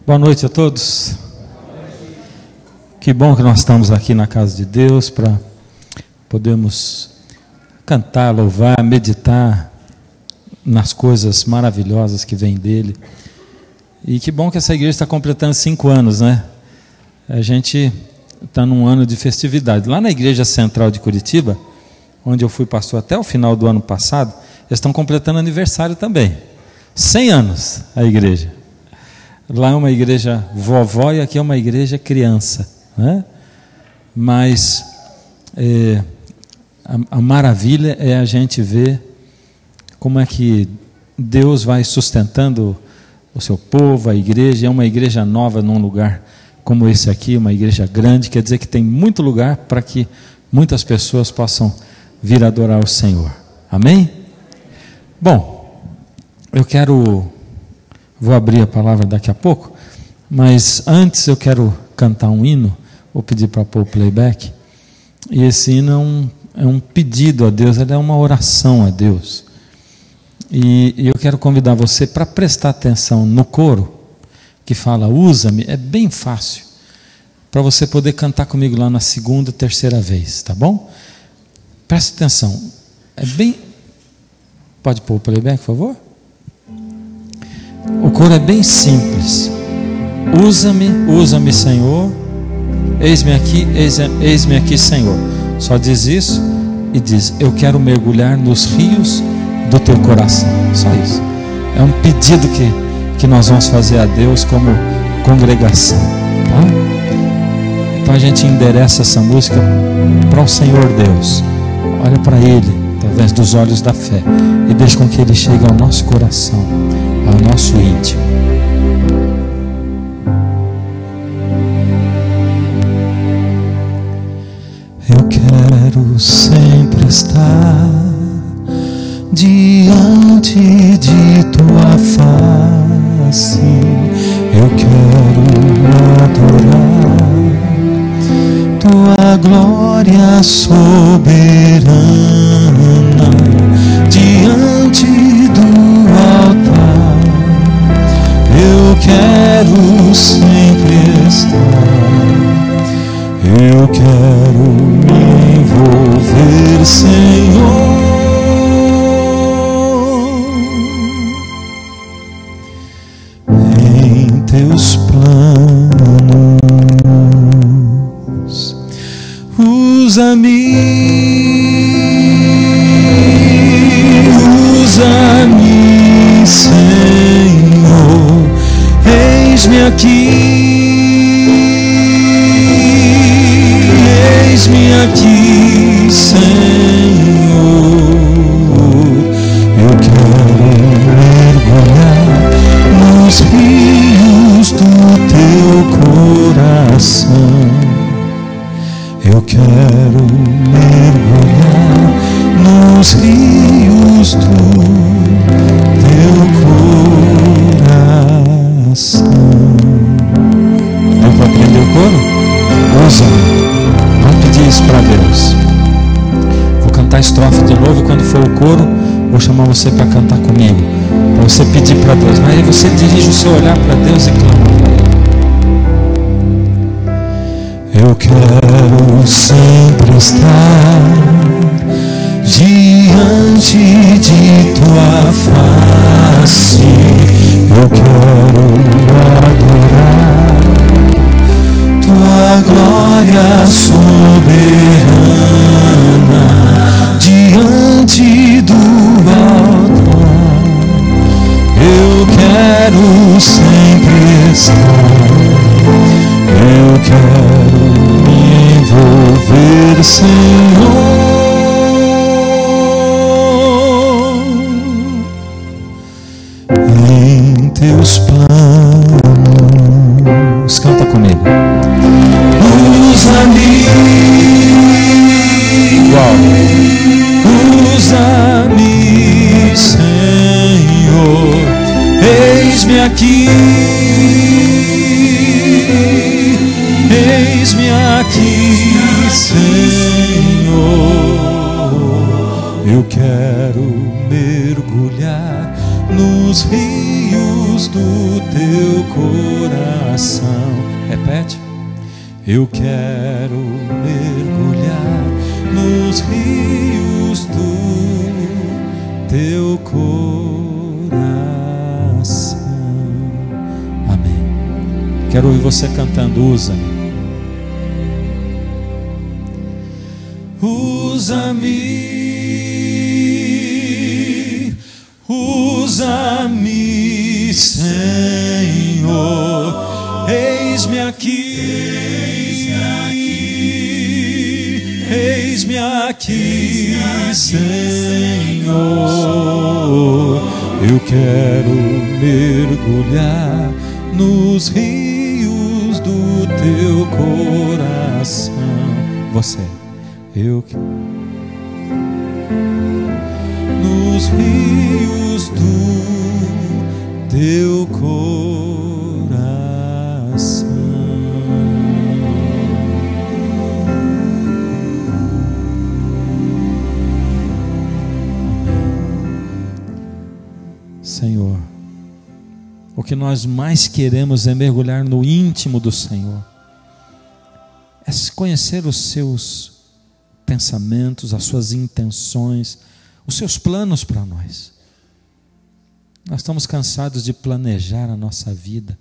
Boa noite a todos. Que bom que nós estamos aqui na casa de Deus para podermos cantar, louvar, meditar nas coisas maravilhosas que vêm dele. E que bom que essa igreja está completando 5 anos, né? A gente está num ano de festividade. Lá na Igreja Central de Curitiba, onde eu fui pastor até o final do ano passado, eles estão completando aniversário também. 100 anos a igreja. Lá é uma igreja vovó e aqui é uma igreja criança, né? Mas a maravilha é a gente ver como é que Deus vai sustentando o seu povo, a igreja. É uma igreja nova num lugar como esse aqui, uma igreja grande, quer dizer que tem muito lugar para que muitas pessoas possam vir adorar o Senhor. Amém? Bom, vou abrir a palavra daqui a pouco, mas antes eu quero cantar um hino. Vou pedir para pôr o playback. E esse hino é um pedido a Deus, ele é uma oração a Deus. E eu quero convidar você para prestar atenção no coro, que fala, usa-me. É bem fácil, para você poder cantar comigo lá na segunda, terceira vez, tá bom? Presta atenção. Pode pôr o playback, por favor? O coro é bem simples. Usa-me, usa-me, Senhor. Eis-me aqui, Senhor. Só diz isso e diz, eu quero mergulhar nos rios do teu coração. Só isso. É um pedido que nós vamos fazer a Deus como congregação, tá? Então a gente endereça essa música para o Senhor Deus. Olha para Ele, através dos olhos da fé, e deixa com que Ele chegue ao nosso coração, ao nosso íntimo. Eu quero sempre estar diante de tua face. Eu quero adorar tua glória soberana diante do altar. Eu quero sempre estar. Eu quero me envolver, Senhor, em teus planos. Usa-me, usa-me, Senhor, eis-me aqui. Eis-me aqui, Senhor, eu quero mergulhar nos rios do teu coração. Eu quero mergulhar nos rios do teu coração. Deu para aprender o coro? Usa-me. Vamos pedir isso para Deus. Vou cantar a estrofe de novo e quando for o coro, vou chamar você para cantar comigo, para você pedir para Deus. Mas aí você dirige o seu olhar para Deus e clama para Ele. Eu quero sempre estar diante de tua face. Eu quero adorar tua glória soberana diante do altar. Eu quero sempre estar. Eu quero me envolver, Senhor, em teus planos. Canta comigo. Usa-me, usa-me, Senhor, eis-me aqui, eis-me aqui, Senhor, eu quero mergulhar nos rios do teu coração. coração. Repete. Eu quero mergulhar nos rios do teu coração. Amém. Quero ouvir você cantando. Usa-me. Usa-me, usa-me, Senhor, eis-me aqui, eis-me aqui, Senhor, eu quero mergulhar nos rios do teu coração. Você. Eu nos rios do teu coração. Senhor, o que nós mais queremos é mergulhar no íntimo do Senhor, é conhecer os seus pensamentos, as suas intenções, os seus planos para nós. Nós estamos cansados de planejar a nossa vida.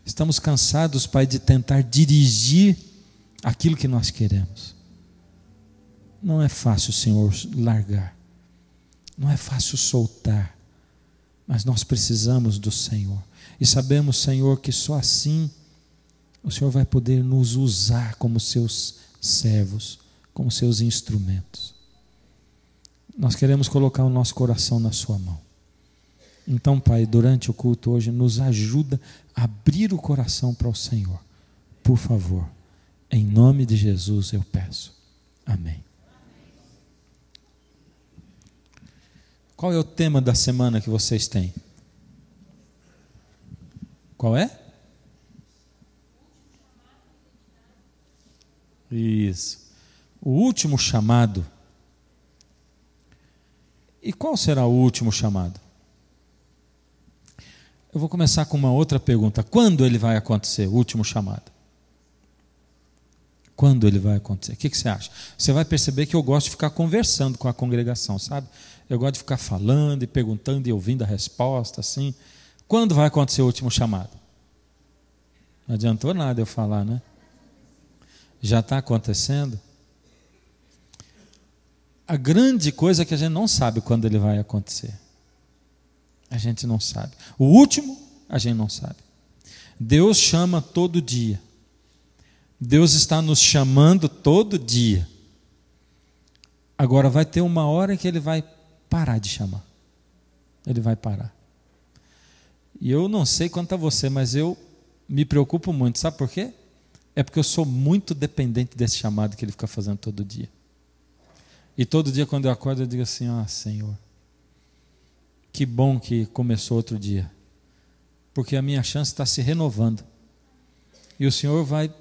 Estamos cansados, Pai, de tentar dirigir aquilo que nós queremos. Não é fácil, Senhor, largar. Não é fácil soltar. Mas nós precisamos do Senhor. E sabemos, Senhor, que só assim o Senhor vai poder nos usar como seus servos, como seus instrumentos. Nós queremos colocar o nosso coração na sua mão. Então, Pai, durante o culto hoje, nos ajuda a abrir o coração para o Senhor. Por favor, em nome de Jesus eu peço. Amém. Qual é o tema da semana que vocês têm? Qual é? Isso. O último chamado. E qual será o último chamado? Eu vou começar com uma outra pergunta. Quando ele vai acontecer, o último chamado? Quando ele vai acontecer? O que você acha? Você vai perceber que eu gosto de ficar conversando com a congregação, sabe? Eu gosto de ficar falando e perguntando e ouvindo a resposta, assim. Quando vai acontecer o último chamado? Não adiantou nada eu falar, né? Já está acontecendo? A grande coisa é que a gente não sabe quando ele vai acontecer. A gente não sabe. O último, a gente não sabe. Deus chama todo dia. Deus está nos chamando todo dia. Agora vai ter uma hora que ele vai parar de chamar. Ele vai parar. E eu não sei quanto a você, mas eu me preocupo muito. Sabe por quê? É porque eu sou muito dependente desse chamado que ele fica fazendo todo dia. E todo dia quando eu acordo eu digo assim, Senhor, que bom que começou outro dia, porque a minha chance está se renovando, e o Senhor vai,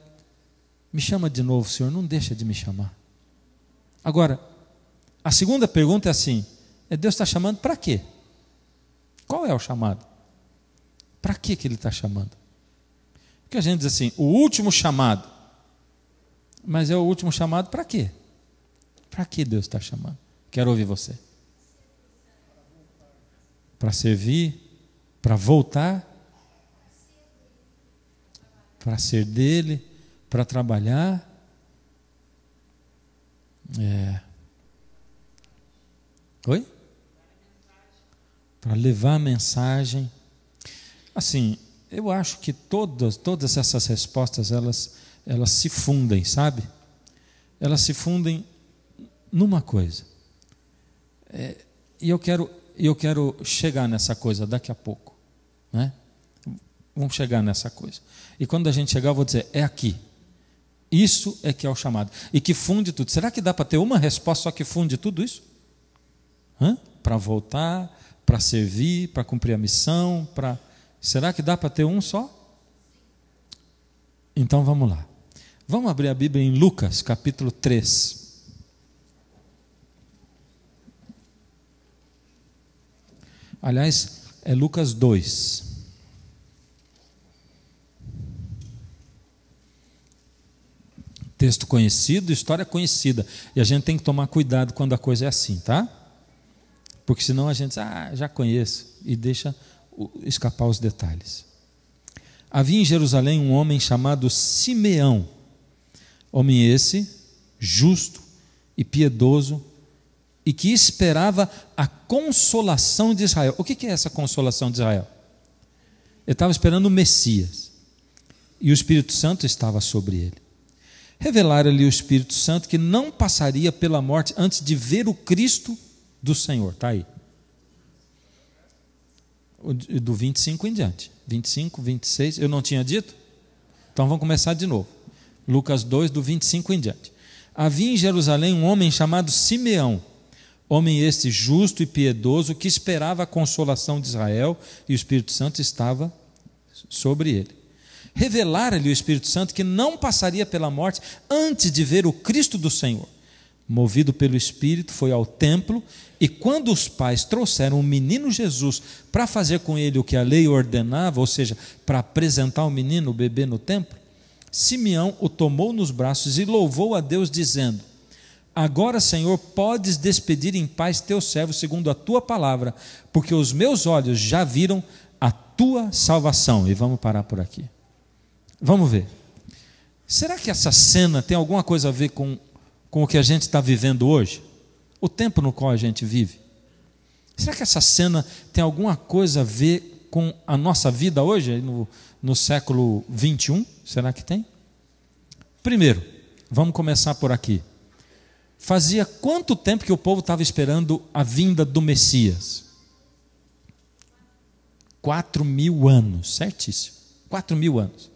me chama de novo, Senhor, não deixa de me chamar. Agora, a segunda pergunta é assim, Deus está chamando para quê? Qual é o chamado? Para que Ele está chamando? Porque a gente diz assim, o último chamado, mas é o último chamado para quê? Para que Deus está chamando? Quero ouvir você. Para servir, para voltar, para ser dele, para trabalhar. Oi? Para levar a mensagem. Assim, eu acho que todas essas respostas, elas se fundem, sabe? Elas se fundem numa coisa. E eu quero chegar nessa coisa daqui a pouco, né? Vamos chegar nessa coisa. E quando a gente chegar, eu vou dizer, é aqui. Isso é que é o chamado. E que funde tudo. Será que dá para ter uma resposta só que funde tudo isso? Para voltar, para servir, para cumprir a missão, será que dá para ter um só? Então vamos lá. Vamos abrir a Bíblia em Lucas, capítulo 3. Aliás, é Lucas 2. Texto conhecido, história conhecida. E a gente tem que tomar cuidado quando a coisa é assim, tá? Porque senão a gente diz, já conheço, e deixa escapar os detalhes. Havia em Jerusalém um homem chamado Simeão. Homem esse, justo e piedoso, e que esperava a consolação de Israel. O que é essa consolação de Israel? Ele estava esperando o Messias, e o Espírito Santo estava sobre ele. Revelaram-lhe o Espírito Santo que não passaria pela morte antes de ver o Cristo do Senhor. Está aí. Do 25 em diante. 25, 26, eu não tinha dito? Então vamos começar de novo. Lucas 2, do 25 em diante. Havia em Jerusalém um homem chamado Simeão, homem este justo e piedoso, que esperava a consolação de Israel, e o Espírito Santo estava sobre ele. Revelara-lhe o Espírito Santo que não passaria pela morte antes de ver o Cristo do Senhor. Movido pelo Espírito, foi ao templo, e quando os pais trouxeram o menino Jesus para fazer com ele o que a lei ordenava, ou seja, para apresentar o menino, o bebê no templo, Simeão o tomou nos braços e louvou a Deus, dizendo: agora, Senhor, podes despedir em paz teu servo segundo a tua palavra, porque os meus olhos já viram a tua salvação. E vamos parar por aqui. Vamos ver. Será que essa cena tem alguma coisa a ver com o que a gente está vivendo hoje? O tempo no qual a gente vive? Será que essa cena tem alguma coisa a ver com a nossa vida hoje, no século 21? Será que tem? Primeiro, vamos começar por aqui. Fazia quanto tempo que o povo estava esperando a vinda do Messias? 4.000 anos, certíssimo. 4.000 anos.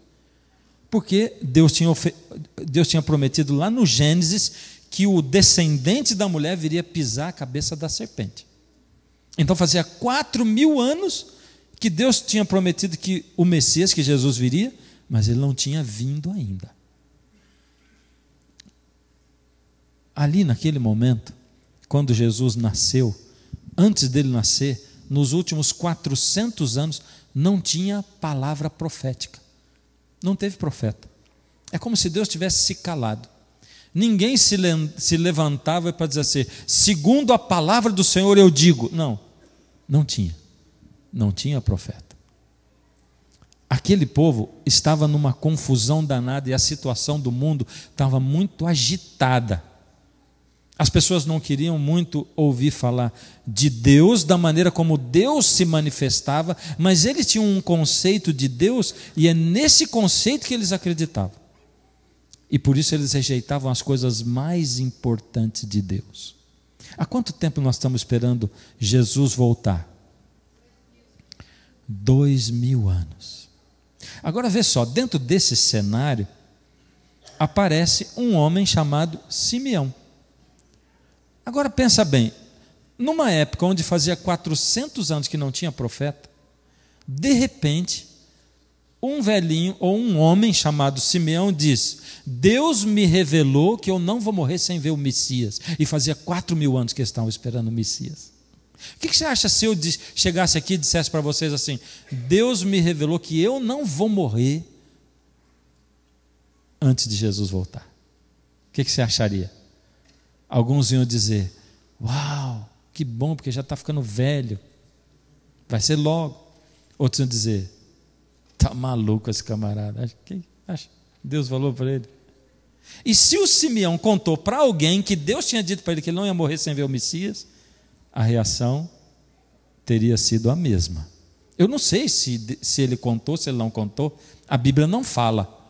Porque Deus tinha prometido lá no Gênesis que o descendente da mulher viria pisar a cabeça da serpente. Então fazia 4.000 anos que Deus tinha prometido que o Messias, que Jesus viria, mas ele não tinha vindo ainda. Ali naquele momento, quando Jesus nasceu, antes dele nascer, nos últimos 400 anos, não tinha palavra profética. Não teve profeta. É como se Deus tivesse se calado. Ninguém se levantava para dizer assim, segundo a palavra do Senhor eu digo. Não tinha. Não tinha profeta. Aquele povo estava numa confusão danada e a situação do mundo estava muito agitada. As pessoas não queriam muito ouvir falar de Deus, da maneira como Deus se manifestava, mas eles tinham um conceito de Deus, e é nesse conceito que eles acreditavam. E por isso eles rejeitavam as coisas mais importantes de Deus. Há quanto tempo nós estamos esperando Jesus voltar? 2.000 anos. Agora vê só, dentro desse cenário, aparece um homem chamado Simeão. Agora pensa bem, numa época onde fazia 400 anos que não tinha profeta, de repente, um velhinho ou um homem chamado Simeão diz: Deus me revelou que eu não vou morrer sem ver o Messias. E fazia 4.000 anos que eles estavam esperando o Messias. O que você acha se eu chegasse aqui e dissesse para vocês assim: Deus me revelou que eu não vou morrer antes de Jesus voltar? O que você acharia? Alguns iam dizer: uau, que bom, porque já está ficando velho, vai ser logo. Outros iam dizer: está maluco esse camarada. Acha? Deus falou para ele. E se o Simeão contou para alguém que Deus tinha dito para ele que ele não ia morrer sem ver o Messias, a reação teria sido a mesma. Eu não sei se ele contou, se ele não contou, a Bíblia não fala.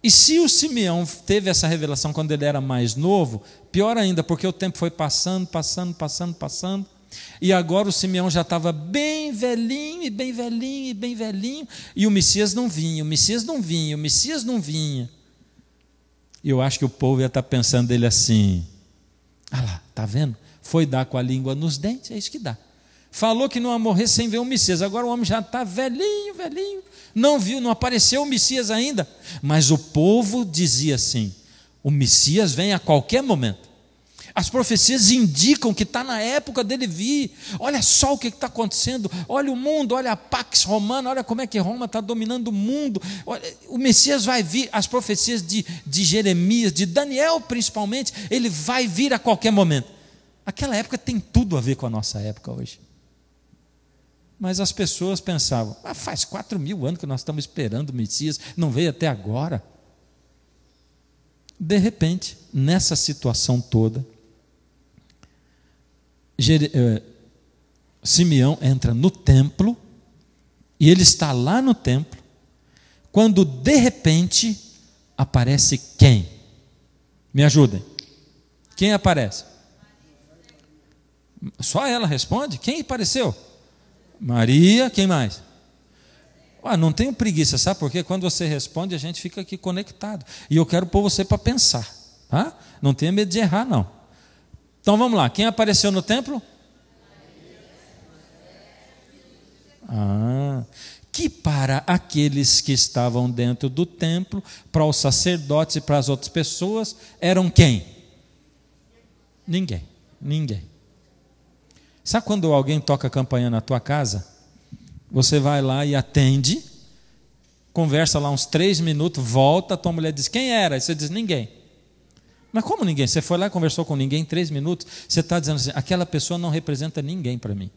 E se o Simeão teve essa revelação quando ele era mais novo, pior ainda, porque o tempo foi passando, e agora o Simeão já estava bem velhinho, e o Messias não vinha. E eu acho que o povo ia estar pensando dele assim: ah lá, está vendo? Foi dar com a língua nos dentes, é isso que dá. Falou que não ia morrer sem ver o Messias, agora o homem já está velhinho, não viu, não apareceu o Messias ainda. Mas o povo dizia assim: o Messias vem a qualquer momento. As profecias indicam que está na época dele vir. Olha só o que está acontecendo. Olha o mundo, olha a Pax Romana, olha como é que Roma está dominando o mundo. Olha, o Messias vai vir. As profecias de Jeremias, de Daniel principalmente, ele vai vir a qualquer momento. Aquela época tem tudo a ver com a nossa época hoje. Mas as pessoas pensavam, faz 4.000 anos que nós estamos esperando o Messias, não veio até agora. De repente, nessa situação toda, Simeão entra no templo, e ele está lá no templo, quando de repente aparece quem? Me ajudem. Quem aparece? Só ela responde? Quem apareceu? Maria, quem mais? Não tenho preguiça, sabe? Porque quando você responde, a gente fica aqui conectado. E eu quero pôr você para pensar, tá? Não tenha medo de errar, não. Então vamos lá, quem apareceu no templo? Que para aqueles que estavam dentro do templo, para os sacerdotes e para as outras pessoas, eram quem? Ninguém. Sabe quando alguém toca a campainha na tua casa? Você vai lá e atende, conversa lá uns 3 minutos, volta, a tua mulher diz, quem era? E você diz, ninguém. Mas como ninguém? Você foi lá e conversou com ninguém em 3 minutos, você está dizendo assim, aquela pessoa não representa ninguém para mim.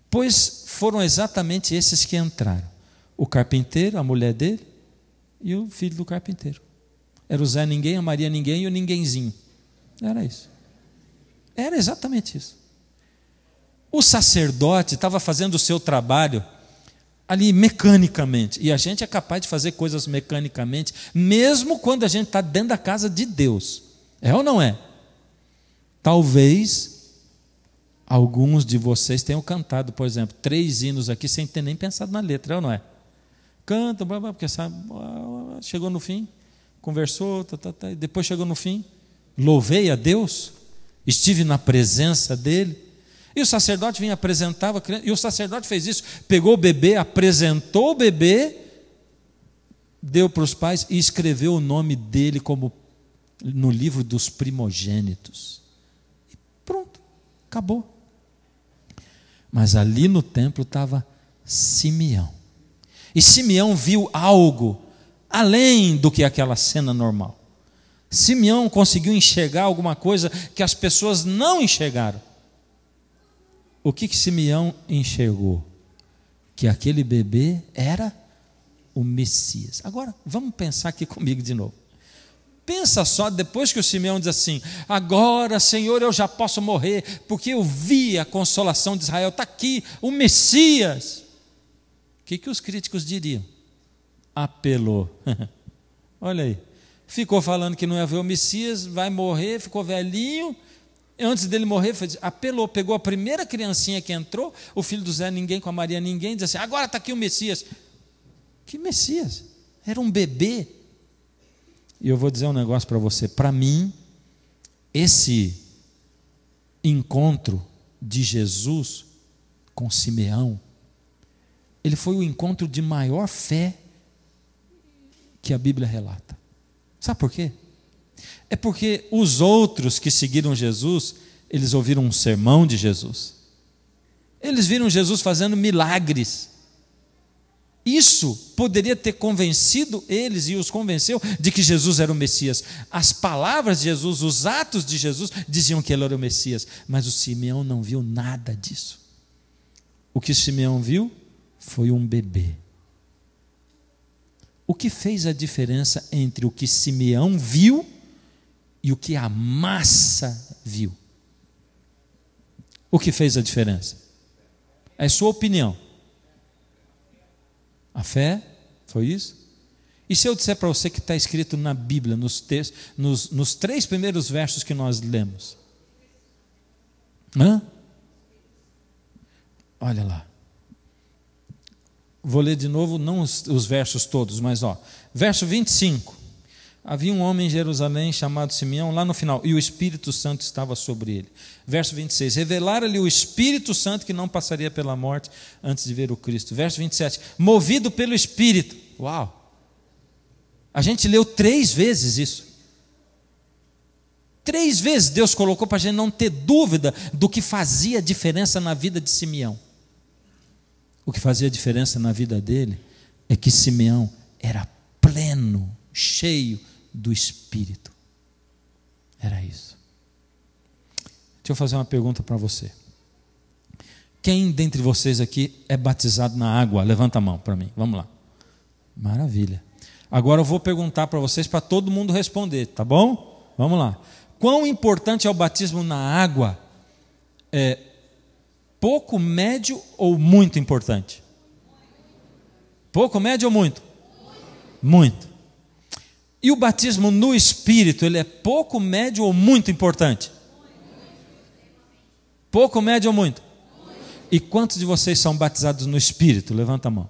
Pois foram exatamente esses que entraram. O carpinteiro, a mulher dele e o filho do carpinteiro. Era o Zé Ninguém, a Maria Ninguém e o Ninguémzinho. Era isso. Era exatamente isso. O sacerdote estava fazendo o seu trabalho ali mecanicamente. E a gente é capaz de fazer coisas mecanicamente, mesmo quando a gente está dentro da casa de Deus. É ou não é? Talvez alguns de vocês tenham cantado, por exemplo, 3 hinos aqui sem ter nem pensado na letra, é ou não é? Canta, porque sabe, chegou no fim, conversou, depois chegou no fim, louvei a Deus, estive na presença dele. E o sacerdote vinha apresentava a criança, e o sacerdote fez isso, pegou o bebê, apresentou o bebê, deu para os pais e escreveu o nome dele como no livro dos primogênitos. E pronto, acabou. Mas ali no templo estava Simeão. E Simeão viu algo além do que aquela cena normal. Simeão conseguiu enxergar alguma coisa que as pessoas não enxergaram. O que Simeão enxergou? Que aquele bebê era o Messias. Agora, vamos pensar aqui comigo de novo. Pensa só, depois que o Simeão diz assim, agora, Senhor, eu já posso morrer, porque eu vi a consolação de Israel, está aqui, o Messias. O que os críticos diriam? Apelou. Olha aí. Ficou falando que não ia ver o Messias, vai morrer, ficou velhinho. Antes dele morrer, apelou, pegou a primeira criancinha que entrou, o filho do Zé Ninguém com a Maria Ninguém, diz assim, agora está aqui o Messias. Que Messias? Era um bebê. E eu vou dizer um negócio para você, para mim, esse encontro de Jesus com Simeão, ele foi o encontro de maior fé que a Bíblia relata. Sabe por quê? É porque os outros que seguiram Jesus, eles ouviram um sermão de Jesus. Eles viram Jesus fazendo milagres. Isso poderia ter convencido eles e os convenceu de que Jesus era o Messias. As palavras de Jesus, os atos de Jesus diziam que ele era o Messias, mas o Simeão não viu nada disso. O que Simeão viu foi um bebê. O que fez a diferença entre o que Simeão viu e o que a massa viu? O que fez a diferença? É a sua opinião. A fé, foi isso? E se eu disser para você que está escrito na Bíblia, nos 3 primeiros versos que nós lemos? Olha lá. Vou ler de novo, não os versos todos, mas verso 25. Havia um homem em Jerusalém chamado Simeão, lá no final, e o Espírito Santo estava sobre ele. Verso 26, revelara-lhe o Espírito Santo que não passaria pela morte antes de ver o Cristo. Verso 27, movido pelo Espírito. Uau! A gente leu 3 vezes isso. 3 vezes Deus colocou para a gente não ter dúvida do que fazia diferença na vida de Simeão. O que fazia diferença na vida dele é que Simeão era pleno, cheio do Espírito. Era isso. Deixa eu fazer uma pergunta para você. Quem dentre vocês aqui é batizado na água? Levanta a mão para mim, vamos lá. Maravilha. Agora eu vou perguntar para vocês, para todo mundo responder, tá bom? Vamos lá. Quão importante é o batismo na água? É pouco, médio ou muito importante? Pouco, médio ou muito? Muito. E o batismo no Espírito, ele é pouco, médio ou muito importante? Pouco, médio ou muito? E quantos de vocês são batizados no Espírito? Levanta a mão.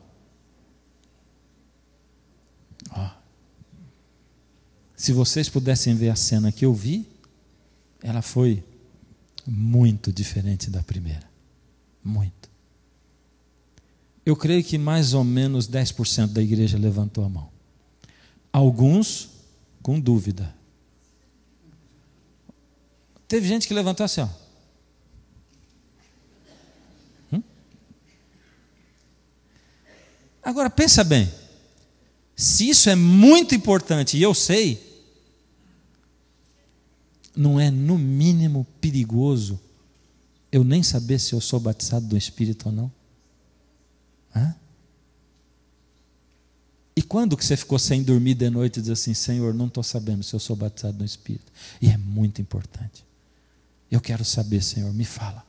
Se vocês pudessem ver a cena que eu vi, ela foi muito diferente da primeira. Muito. Eu creio que mais ou menos 10% da igreja levantou a mão. Alguns com dúvida. Teve gente que levantou assim, ó. Agora pensa bem, se isso é muito importante e eu sei, não é no mínimo perigoso eu nem saber se eu sou batizado do Espírito ou não? Hã? E quando que você ficou sem dormir de noite e diz assim, Senhor, não estou sabendo se eu sou batizado no Espírito? E é muito importante. Eu quero saber, Senhor, me fala.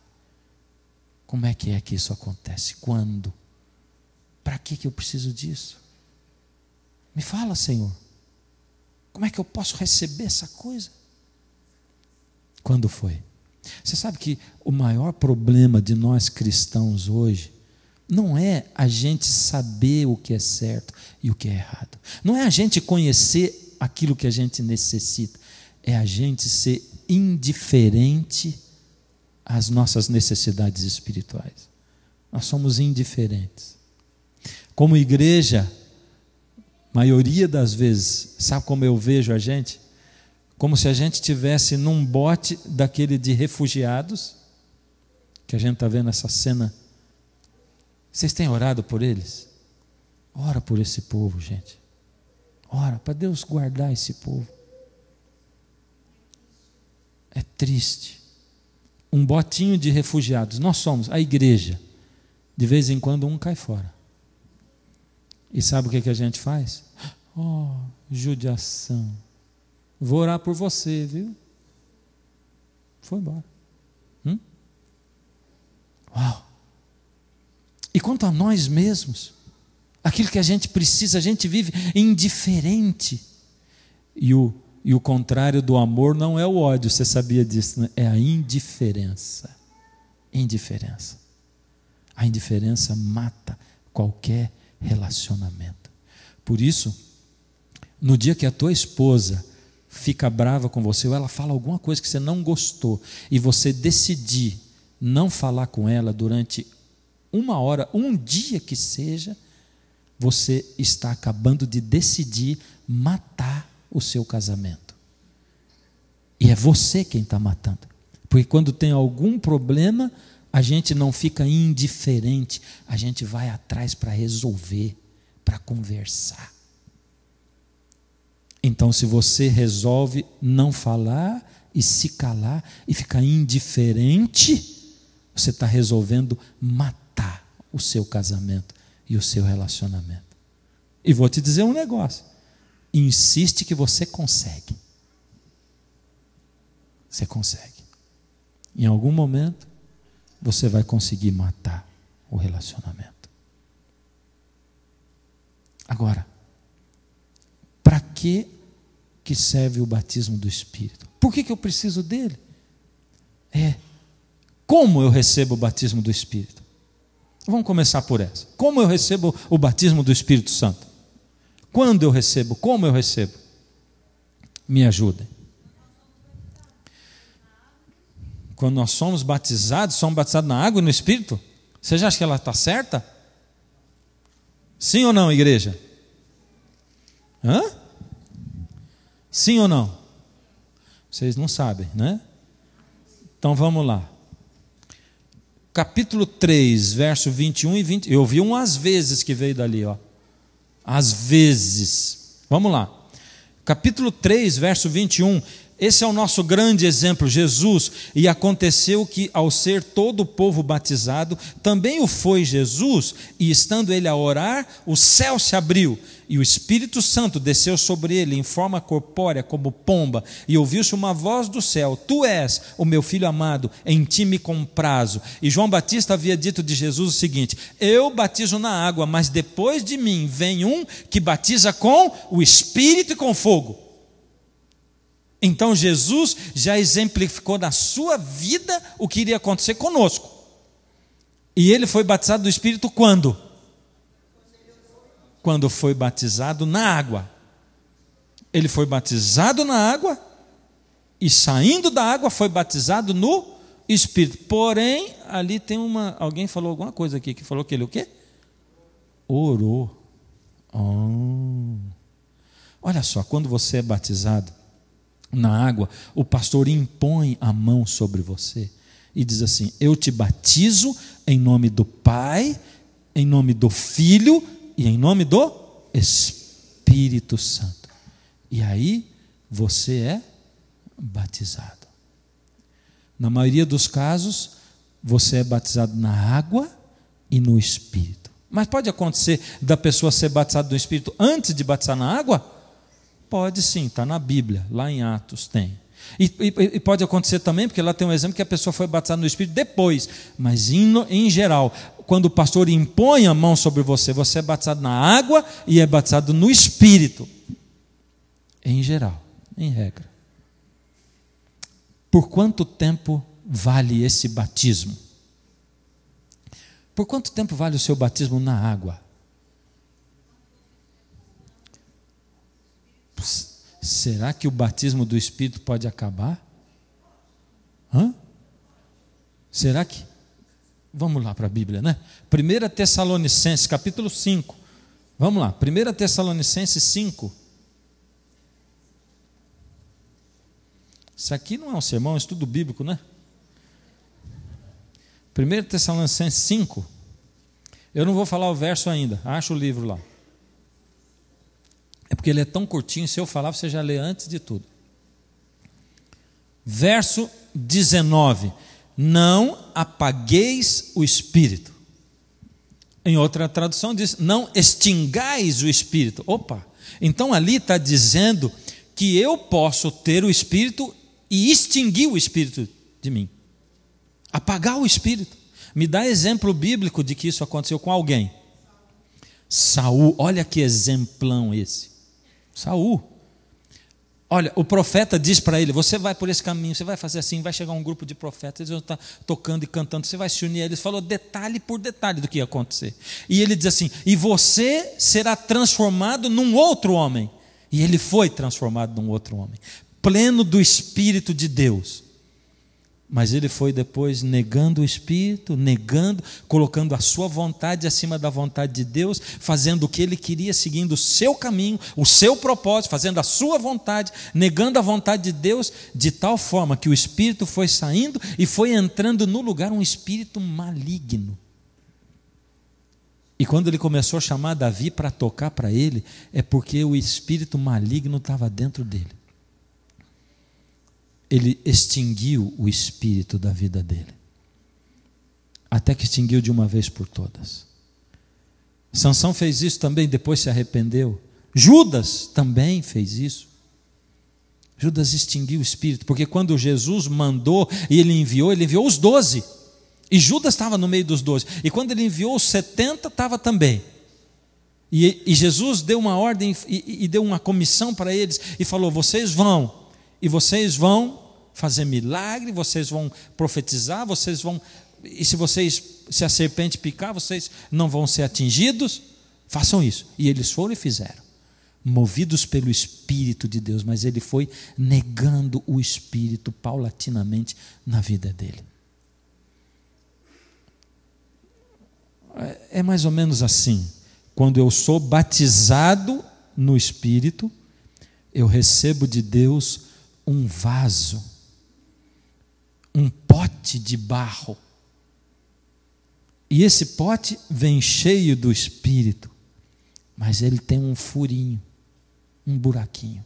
Como é que isso acontece? Quando? Para que eu preciso disso? Me fala, Senhor. Como é que eu posso receber essa coisa? Quando foi? Você sabe que o maior problema de nós cristãos hoje não é a gente saber o que é certo e o que é errado. Não é a gente conhecer aquilo que a gente necessita. É a gente ser indiferente às nossas necessidades espirituais. Nós somos indiferentes. Como igreja, maioria das vezes, sabe como eu vejo a gente? Como se a gente estivesse num bote daquele de refugiados, que a gente está vendo essa cena. Vocês têm orado por eles? Ora por esse povo, gente. Ora para Deus guardar esse povo. É triste. Um botinho de refugiados. Nós somos a igreja. De vez em quando um cai fora. E sabe o que a gente faz? Oh, judiação. Vou orar por você, viu? Foi embora. Uau! E quanto a nós mesmos, aquilo que a gente precisa, a gente vive indiferente. E o contrário do amor não é o ódio, você sabia disso, né? É a indiferença. Indiferença. A indiferença mata qualquer relacionamento. Por isso, no dia que a tua esposa fica brava com você, ou ela fala alguma coisa que você não gostou, e você decidir não falar com ela durante 1 hora, um dia que seja, você está acabando de decidir matar o seu casamento. E é você quem está matando. Porque quando tem algum problema, a gente não fica indiferente, a gente vai atrás para resolver, para conversar. Então, se você resolve não falar e se calar e ficar indiferente, você está resolvendo matar o seu casamento e o seu relacionamento. E vou te dizer um negócio. Insiste que você consegue. Você consegue. Em algum momento, você vai conseguir matar o relacionamento. Agora, para que serve o batismo do Espírito? Por que eu preciso dele? Como eu recebo o batismo do Espírito? Vamos começar por essa. Como eu recebo o batismo do Espírito Santo? Quando eu recebo? Como eu recebo? Me ajudem. Quando nós somos batizados na água e no Espírito? Você já acha que ela está certa? Sim ou não, igreja? Sim ou não? Vocês não sabem, né? Então vamos lá. Capítulo 3, verso 21 e 20. Eu vi às vezes que veio dali, ó. Às vezes. Vamos lá. Capítulo 3, verso 21. Esse é o nosso grande exemplo, Jesus. E aconteceu que, ao ser todo o povo batizado, também o foi Jesus, e estando ele a orar, o céu se abriu, e o Espírito Santo desceu sobre ele em forma corpórea como pomba, e ouviu-se uma voz do céu: Tu és o meu filho amado, em ti me comprazo. E João Batista havia dito de Jesus o seguinte: Eu batizo na água, mas depois de mim vem um que batiza com o Espírito e com fogo. Então Jesus já exemplificou na sua vida o que iria acontecer conosco. E ele foi batizado do Espírito quando? Quando foi batizado na água. Ele foi batizado na água e, saindo da água, foi batizado no Espírito. Porém, ali tem alguém falou alguma coisa aqui, que falou que ele o quê? Orou. Olha só, quando você é batizado na água, o pastor impõe a mão sobre você e diz assim: eu te batizo em nome do Pai, em nome do Filho e em nome do Espírito Santo. E aí você é batizado. Na maioria dos casos, você é batizado na água e no Espírito. Mas pode acontecer da pessoa ser batizada no Espírito antes de batizar na água? Pode sim, está na Bíblia, lá em Atos tem. E pode acontecer também, porque lá tem um exemplo que a pessoa foi batizada no Espírito depois. Mas em geral, quando o pastor impõe a mão sobre você, você é batizado na água e é batizado no Espírito. Em geral, em regra. Por quanto tempo vale esse batismo? Por quanto tempo vale o seu batismo na água? Será que o batismo do Espírito pode acabar? Será que? Vamos lá para a Bíblia, né? 1 Tessalonicenses, capítulo 5. Vamos lá, 1 Tessalonicenses 5. Isso aqui não é um sermão, é um estudo bíblico, né? 1 Tessalonicenses 5. Eu não vou falar o verso ainda, acha o livro lá. É porque ele é tão curtinho, se eu falar, você já lê antes de tudo. Verso 19: Não apagueis o Espírito. Em outra tradução diz: não extingais o Espírito. Opa! Então ali está dizendo que eu posso ter o Espírito e extinguir o Espírito de mim. Apagar o Espírito. Me dá exemplo bíblico de que isso aconteceu com alguém. Saul, olha que exemplão esse. Saul. Olha, o profeta diz para ele: você vai por esse caminho, você vai fazer assim, vai chegar um grupo de profetas, eles vão estar tocando e cantando, você vai se unir a eles. Falou detalhe por detalhe do que ia acontecer. E ele diz assim: e você será transformado num outro homem. E ele foi transformado num outro homem, pleno do Espírito de Deus. Mas ele foi depois negando o Espírito, colocando a sua vontade acima da vontade de Deus, fazendo o que ele queria, seguindo o seu caminho, o seu propósito, fazendo a sua vontade, negando a vontade de Deus, de tal forma que o Espírito foi saindo e foi entrando no lugar um espírito maligno. E quando ele começou a chamar Davi para tocar para ele, é porque o espírito maligno estava dentro dele. Ele extinguiu o espírito da vida dele, até que extinguiu de uma vez por todas. Sansão fez isso também, depois se arrependeu. Judas também fez isso. Judas extinguiu o espírito, porque quando Jesus mandou e ele enviou os 12, e Judas estava no meio dos 12, e quando ele enviou os 70, estava também. E Jesus deu uma ordem e deu uma comissão para eles, e falou: vocês vão fazer milagre, vocês vão profetizar, e se a serpente picar, vocês não vão ser atingidos, façam isso. E eles foram e fizeram, movidos pelo Espírito de Deus, mas ele foi negando o Espírito paulatinamente na vida dele. É mais ou menos assim: quando eu sou batizado no Espírito, eu recebo de Deus um vaso, um pote de barro. E esse pote vem cheio do Espírito, mas ele tem um furinho, um buraquinho,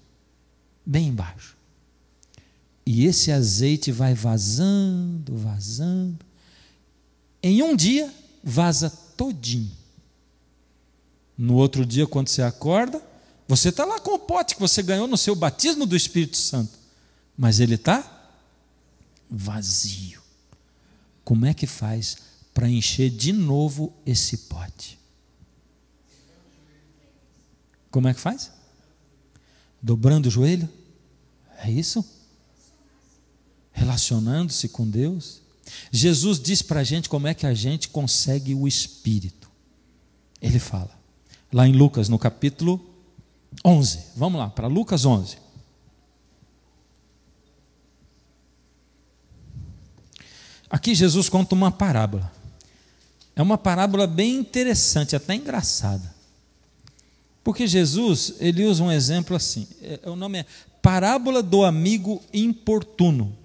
bem embaixo. E esse azeite vai vazando, vazando. Em um dia, vaza todinho. No outro dia, quando você acorda, você está lá com o pote que você ganhou no seu batismo do Espírito Santo, mas ele está vazio. Como é que faz para encher de novo esse pote? Como é que faz? Dobrando o joelho? É isso? Relacionando-se com Deus. Jesus diz para a gente como é que a gente consegue o Espírito. Ele fala, lá em Lucas, no capítulo 11. Vamos lá, para Lucas 11. Aqui Jesus conta uma parábola. É uma parábola bem interessante, até engraçada. Porque Jesus, ele usa um exemplo assim. O nome é Parábola do Amigo Importuno.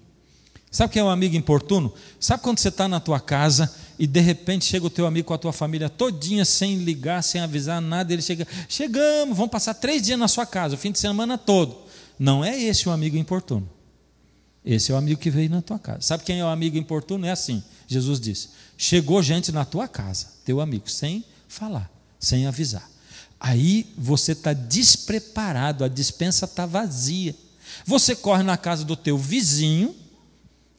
Sabe quem é o amigo importuno? Sabe quando você está na tua casa e de repente chega o teu amigo com a tua família todinha, sem ligar, sem avisar nada, ele chega, chegamos, vamos passar 3 dias na sua casa, o fim de semana todo. Não é esse o amigo importuno. Esse é o amigo que veio na tua casa. Sabe quem é o amigo importuno? É assim, Jesus disse, chegou gente na tua casa, teu amigo, sem falar, sem avisar. Aí você está despreparado, a despensa está vazia. Você corre na casa do teu vizinho,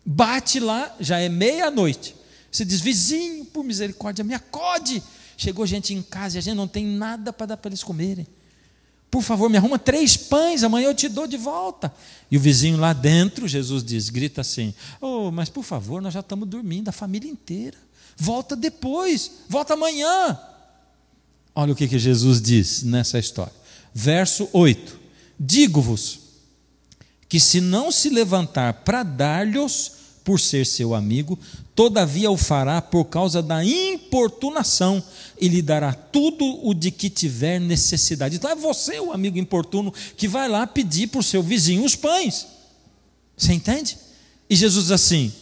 bate lá, já é meia-noite. Você diz, vizinho, por misericórdia, me acode. Chegou gente em casa e a gente não tem nada para dar para eles comerem. Por favor, me arruma 3 pães, amanhã eu te dou de volta. E o vizinho lá dentro, Jesus diz, grita assim, mas por favor, nós já estamos dormindo, a família inteira. Volta depois, volta amanhã. Olha o que Jesus diz nessa história. Verso 8. Digo-vos que se não se levantar para dar-lhes por ser seu amigo, todavia o fará por causa da importunação e lhe dará tudo o de que tiver necessidade. Então é você, o amigo importuno, que vai lá pedir para o seu vizinho os pães. Você entende? E Jesus diz assim,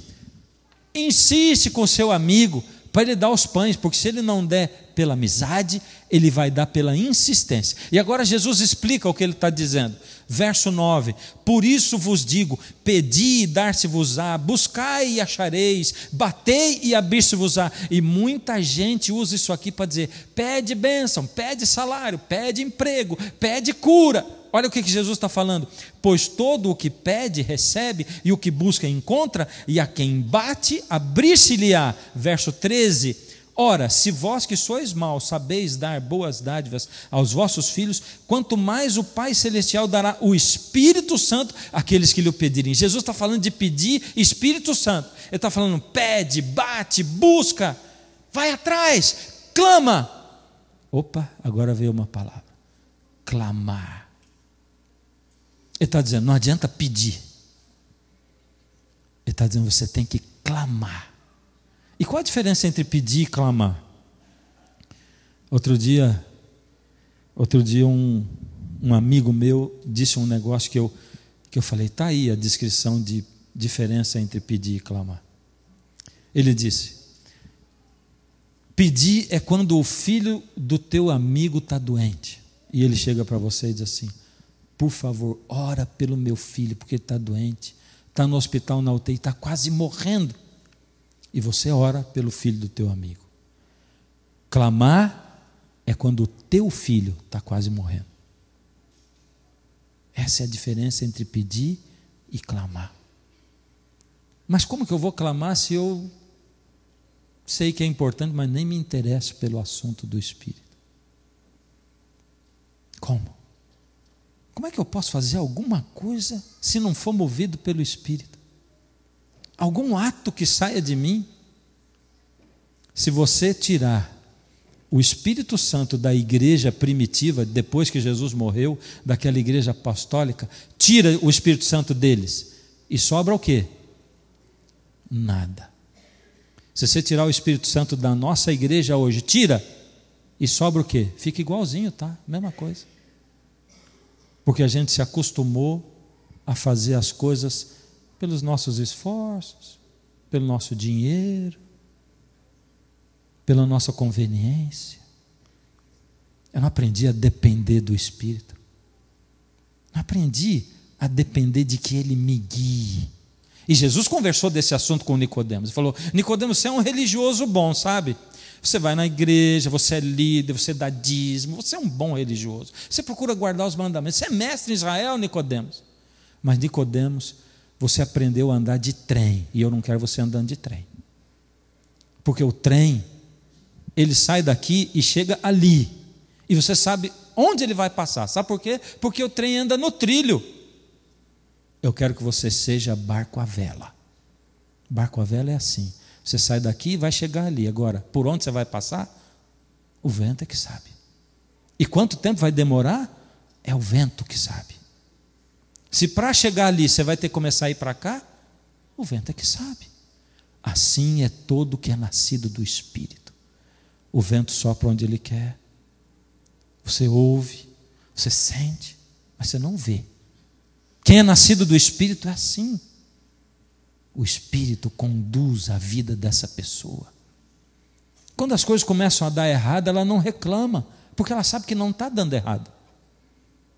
insiste com o seu amigo para ele dar os pães, porque se ele não der pela amizade, ele vai dar pela insistência. E agora Jesus explica o que ele está dizendo. Verso 9, por isso vos digo, pedi e dar-se-vos-á, buscai e achareis, batei e abrir-se-vos-á. E muita gente usa isso aqui para dizer, pede bênção, pede salário, pede emprego, pede cura. Olha o que Jesus está falando, pois todo o que pede recebe, e o que busca encontra, e a quem bate abrir-se-lhe-á. Verso 13, ora, se vós que sois maus sabeis dar boas dádivas aos vossos filhos, quanto mais o Pai Celestial dará o Espírito Santo àqueles que lhe o pedirem. Jesus está falando de pedir Espírito Santo. Ele está falando, pede, bate, busca, vai atrás, clama. Opa, agora veio uma palavra, clamar. Ele está dizendo, não adianta pedir. Ele está dizendo, você tem que clamar. E qual a diferença entre pedir e clamar? Outro dia um amigo meu disse um negócio que eu falei, está aí a descrição de diferença entre pedir e clamar. Ele disse, pedir é quando o filho do teu amigo está doente, e ele chega para você e diz assim, por favor, ora pelo meu filho, porque ele está doente, está no hospital, na UTI, está quase morrendo. E você ora pelo filho do teu amigo. Clamar é quando o teu filho está quase morrendo. Essa é a diferença entre pedir e clamar. Mas como que eu vou clamar se eu sei que é importante, mas nem me interesso pelo assunto do Espírito? Como? Como é que eu posso fazer alguma coisa se não for movido pelo Espírito? Algum ato que saia de mim? Se você tirar o Espírito Santo da igreja primitiva, depois que Jesus morreu, daquela igreja apostólica, tira o Espírito Santo deles, e sobra o quê? Nada. Se você tirar o Espírito Santo da nossa igreja hoje, tira, e sobra o quê? Fica igualzinho, tá? Mesma coisa. Porque a gente se acostumou a fazer as coisas pelos nossos esforços, pelo nosso dinheiro, pela nossa conveniência. Eu não aprendi a depender do Espírito. Não aprendi a depender de que Ele me guie. E Jesus conversou desse assunto com Nicodemos. Ele falou: Nicodemos, você é um religioso bom, sabe? Você vai na igreja, você é líder, você dá dízimo, você é um bom religioso. Você procura guardar os mandamentos. Você é mestre em Israel, Nicodemos. Mas Nicodemos, você aprendeu a andar de trem, e eu não quero você andando de trem. Porque o trem, ele sai daqui e chega ali. E você sabe onde ele vai passar. Sabe por quê? Porque o trem anda no trilho. Eu quero que você seja barco à vela. Barco à vela é assim. Você sai daqui e vai chegar ali. Agora, por onde você vai passar? O vento é que sabe. E quanto tempo vai demorar? É o vento que sabe. Se para chegar ali você vai ter que começar a ir para cá, o vento é que sabe. Assim é todo que é nascido do Espírito. O vento sopra onde ele quer. Você ouve, você sente, mas você não vê. Quem é nascido do Espírito é assim. O Espírito conduz a vida dessa pessoa. Quando as coisas começam a dar errado, ela não reclama, porque ela sabe que não está dando errado.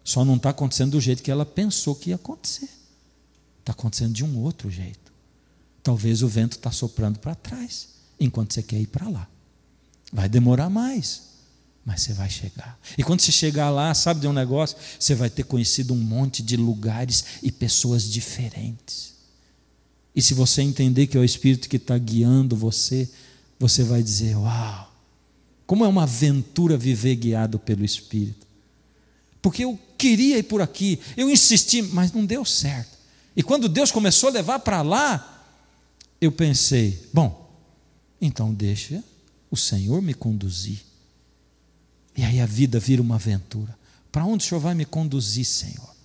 Só não está acontecendo do jeito que ela pensou que ia acontecer. Está acontecendo de um outro jeito. Talvez o vento está soprando para trás, enquanto você quer ir para lá. Vai demorar mais, mas você vai chegar. E quando você chegar lá, sabe de um negócio? Você vai ter conhecido um monte de lugares e pessoas diferentes. E se você entender que é o Espírito que está guiando você, você vai dizer: uau, como é uma aventura viver guiado pelo Espírito. Porque eu queria ir por aqui, eu insisti, mas não deu certo. E quando Deus começou a levar para lá, eu pensei: bom, então deixa o Senhor me conduzir. E aí a vida vira uma aventura. Para onde o Senhor vai me conduzir, Senhor?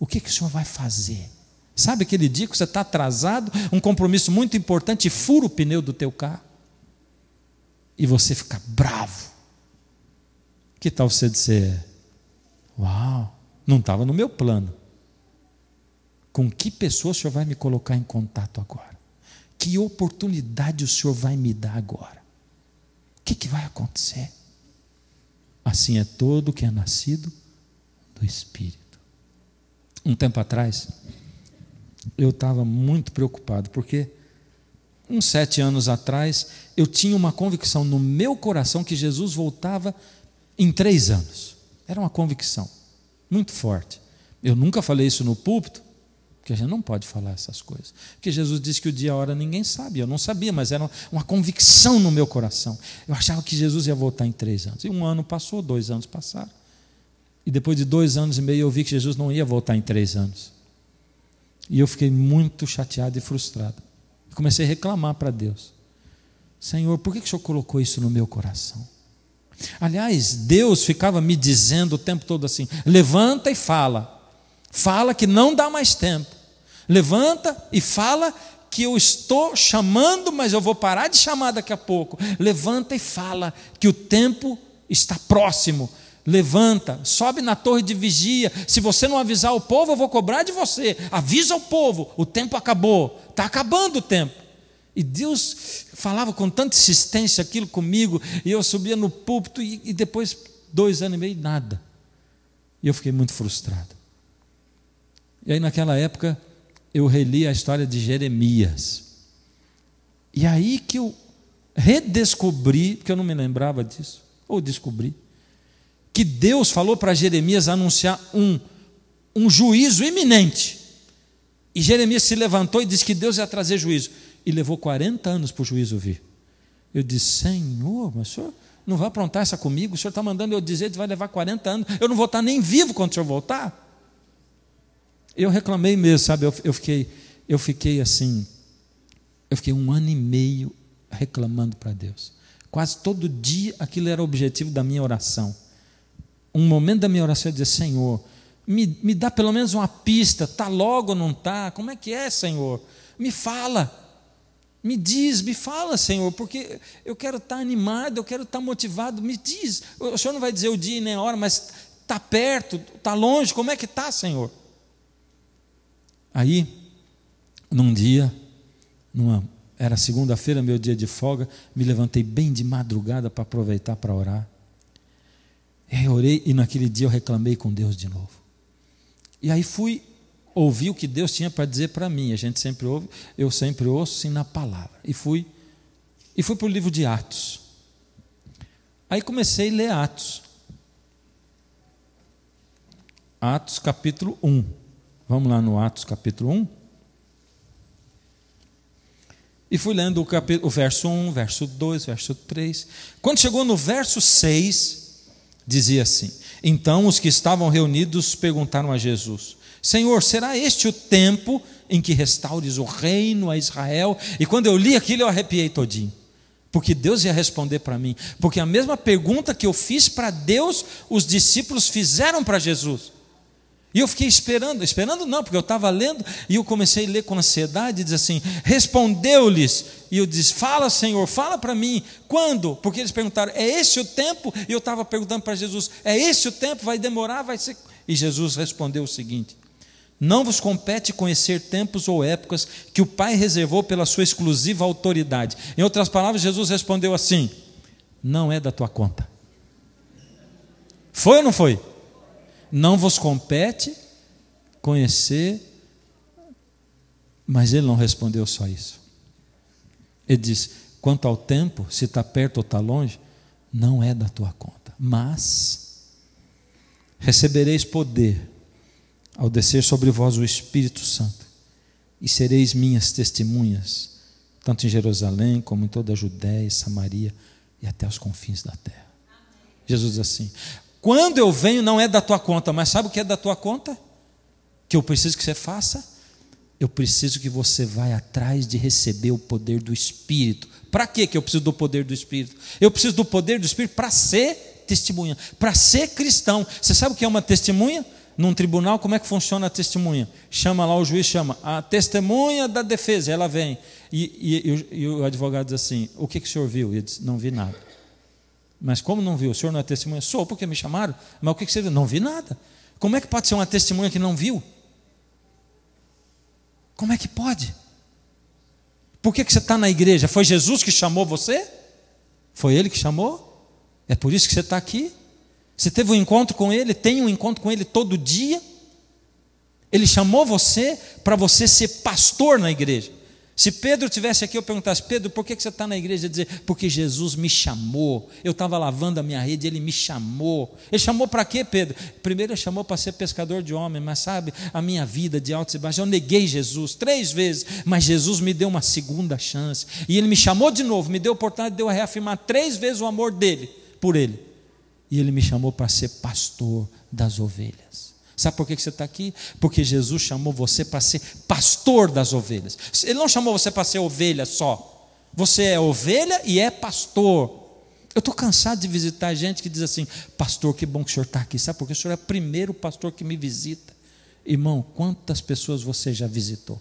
O que o Senhor vai fazer? Sabe aquele dia que você está atrasado, um compromisso muito importante, e fura o pneu do teu carro? E você fica bravo. Que tal você dizer: uau, não estava no meu plano. Com que pessoa o Senhor vai me colocar em contato agora? Que oportunidade o Senhor vai me dar agora? O que vai acontecer? Assim é todo que é nascido do Espírito. Um tempo atrás, eu estava muito preocupado, porque uns 7 anos atrás, eu tinha uma convicção no meu coração que Jesus voltava em 3 anos. Era uma convicção muito forte. Eu nunca falei isso no púlpito, porque a gente não pode falar essas coisas. Porque Jesus disse que o dia e a hora ninguém sabe. Eu não sabia, mas era uma convicção no meu coração. Eu achava que Jesus ia voltar em 3 anos. E 1 ano passou, 2 anos passaram. E depois de 2 anos e meio eu vi que Jesus não ia voltar em 3 anos. E eu fiquei muito chateado e frustrado. Comecei a reclamar para Deus: Senhor, por que o Senhor colocou isso no meu coração? Aliás, Deus ficava me dizendo o tempo todo assim: levanta e fala. Fala que não dá mais tempo. Levanta e fala que eu estou chamando, mas eu vou parar de chamar daqui a pouco. Levanta e fala que o tempo está próximo. Levanta, sobe na torre de vigia. Se você não avisar o povo, eu vou cobrar de você. Avisa o povo, o tempo acabou. Está acabando o tempo. E Deus falava com tanta insistência aquilo comigo, e eu subia no púlpito, e depois 2 anos e meio, nada. E eu fiquei muito frustrado. E aí naquela época eu reli a história de Jeremias. E aí que eu redescobri, porque eu não me lembrava disso, ou descobri, que Deus falou para Jeremias anunciar um juízo iminente. E Jeremias se levantou e disse que Deus ia trazer juízo. E levou 40 anos para o juízo vir. Eu disse: Senhor, mas o Senhor não vai aprontar essa comigo? O Senhor está mandando eu dizer que vai levar 40 anos. Eu não vou estar nem vivo quando o Senhor voltar. Eu reclamei mesmo, sabe? Eu fiquei assim, eu fiquei 1 ano e meio reclamando para Deus. Quase todo dia aquilo era o objetivo da minha oração. Um momento da minha oração eu dizia: Senhor, me dá pelo menos uma pista, está logo ou não está? Como é que é, Senhor? Me fala, me diz, me fala, Senhor, porque eu quero estar animado, eu quero estar motivado. Me diz, o Senhor não vai dizer o dia e nem a hora, mas está perto, está longe, como é que está, Senhor? Aí, num dia, era segunda-feira, meu dia de folga, me levantei bem de madrugada para aproveitar para orar. E orei, e naquele dia eu reclamei com Deus de novo. E aí fui ouvir o que Deus tinha para dizer para mim. A gente sempre ouve, eu sempre ouço sim na palavra. E fui para o livro de Atos. Aí comecei a ler Atos. Atos capítulo 1. Vamos lá no Atos capítulo 1. E fui lendo o verso 1, verso 2, verso 3. Quando chegou no verso 6, dizia assim: então os que estavam reunidos perguntaram a Jesus: Senhor, será este o tempo em que restaures o reino a Israel? E quando eu li aquilo, eu arrepiei todinho. Porque Deus ia responder para mim. Porque a mesma pergunta que eu fiz para Deus, os discípulos fizeram para Jesus. E eu fiquei esperando não, porque eu estava lendo, e eu comecei a ler com ansiedade, e diz assim: respondeu-lhes, e eu disse: fala, Senhor, fala para mim, quando? Porque eles perguntaram: é esse o tempo? E eu estava perguntando para Jesus: é esse o tempo? Vai demorar? Vai ser? E Jesus respondeu o seguinte: não vos compete conhecer tempos ou épocas que o Pai reservou pela sua exclusiva autoridade. Em outras palavras, Jesus respondeu assim: não é da tua conta. Foi ou não foi? Não vos compete conhecer, mas ele não respondeu só isso. Ele disse: quanto ao tempo, se está perto ou está longe, não é da tua conta, mas recebereis poder ao descer sobre vós o Espírito Santo, e sereis minhas testemunhas, tanto em Jerusalém como em toda a Judéia e Samaria e até os confins da terra. Jesus diz assim: quando eu venho não é da tua conta, mas sabe o que é da tua conta? Que eu preciso que você faça? Eu preciso que você vá atrás de receber o poder do Espírito. Para que eu preciso do poder do Espírito? Eu preciso do poder do Espírito para ser testemunha, para ser cristão. Você sabe o que é uma testemunha? Num tribunal, como é que funciona a testemunha? Chama lá, o juiz chama a testemunha da defesa, ela vem. E o advogado diz assim: o que o senhor viu? E ele diz: não vi nada. Mas como não viu? O senhor não é testemunha? Sou, porque me chamaram. Mas o que você viu? Não vi nada. Como é que pode ser uma testemunha que não viu? Como é que pode? Por que você está na igreja? Foi Jesus que chamou você? Foi Ele que chamou? É por isso que você está aqui? Você teve um encontro com Ele? Tem um encontro com Ele todo dia? Ele chamou você para você ser pastor na igreja. Se Pedro estivesse aqui, eu perguntasse: Pedro, por que você está na igreja? Ele dizer: porque Jesus me chamou. Eu estava lavando a minha rede, Ele me chamou. Ele chamou para quê, Pedro? Primeiro Ele chamou para ser pescador de homens, mas sabe, a minha vida de altos e baixos, eu neguei Jesus 3 vezes, mas Jesus me deu uma segunda chance, e Ele me chamou de novo, me deu a oportunidade de eu reafirmar 3 vezes o amor dele, por Ele, e Ele me chamou para ser pastor das ovelhas. Sabe por que você está aqui? Porque Jesus chamou você para ser pastor das ovelhas. Ele não chamou você para ser ovelha só. Você é ovelha e é pastor. Eu estou cansado de visitar gente que diz assim: pastor, que bom que o senhor está aqui. Sabe por quê? O senhor é o primeiro pastor que me visita. Irmão, quantas pessoas você já visitou?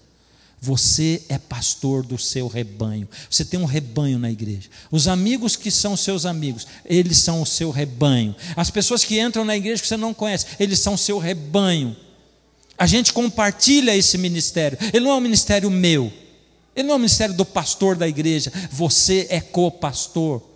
Você é pastor do seu rebanho. Você tem um rebanho na igreja. Os amigos que são seus amigos, eles são o seu rebanho. As pessoas que entram na igreja que você não conhece, eles são o seu rebanho. A gente compartilha esse ministério. Ele não é um ministério meu. Ele não é um ministério do pastor da igreja. Você é co-pastor.